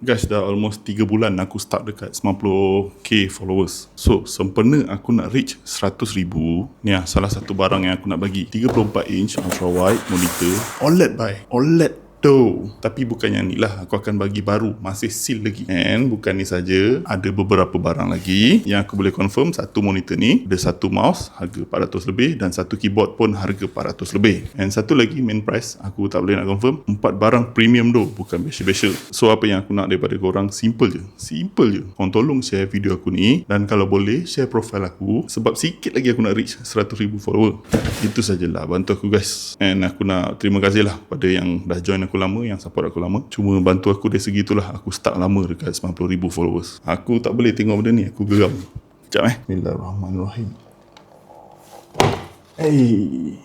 Guys, dah almost 3 bulan aku start dekat 90k followers. So, sempena aku nak reach 100,000, ni lah salah satu barang yang aku nak bagi. 34 inch ultra wide monitor, OLED OLED tu. Tapi bukan yang ni lah, aku akan bagi baru, masih seal lagi. And bukan ni saja, ada beberapa barang lagi yang aku boleh confirm. Satu monitor ni, ada satu mouse harga 400 lebih, dan satu keyboard pun harga 400 lebih. And satu lagi main price, aku tak boleh nak confirm. 4 barang premium tu, bukan special. So apa yang aku nak daripada korang, simple je. Korang tolong share video aku ni, dan kalau boleh share profile aku, sebab sikit lagi aku nak reach 100,000 follower. Itu sajalah, bantu aku guys. And aku nak terima kasih lah pada yang dah join aku lama, yang support aku lama. Cuma bantu aku dari segi itulah, aku start lama dekat 90,000 followers. Aku tak boleh tengok benda ni, aku geram. Sekejap Bismillahirrahmanirrahim.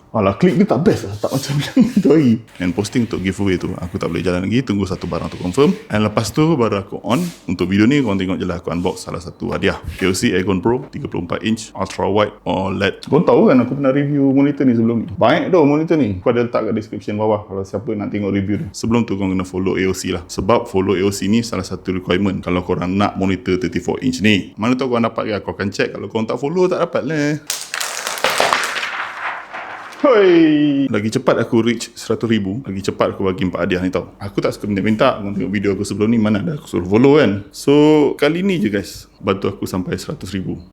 Alah, klik ni tak best lah, tak macam yang tu hari. And posting untuk giveaway tu, aku tak boleh jalan lagi, tunggu satu barang tu confirm. And lepas tu baru aku on. Untuk video ni korang tengok je lah, aku unbox salah satu hadiah, AOC Aircon Pro 34 inch ultra wide OLED. Korang tahu kan aku pernah review monitor ni sebelum ni. Baik tau monitor ni, aku ada letak kat description bawah kalau siapa nak tengok review dia. Sebelum tu korang kena follow AOC lah, sebab follow AOC ni salah satu requirement kalau korang nak monitor 34 inch ni. Mana tahu korang dapat ke, aku akan check. Kalau korang tak follow, tak dapat lah. Hoi, lagi cepat aku reach 100,000, lagi cepat aku bagi 4 hadiah ni tau. Aku tak suka minta-minta. Korang tengok video aku sebelum ni, mana ada aku suruh follow kan. So kali ni je guys, bantu aku sampai 100,000.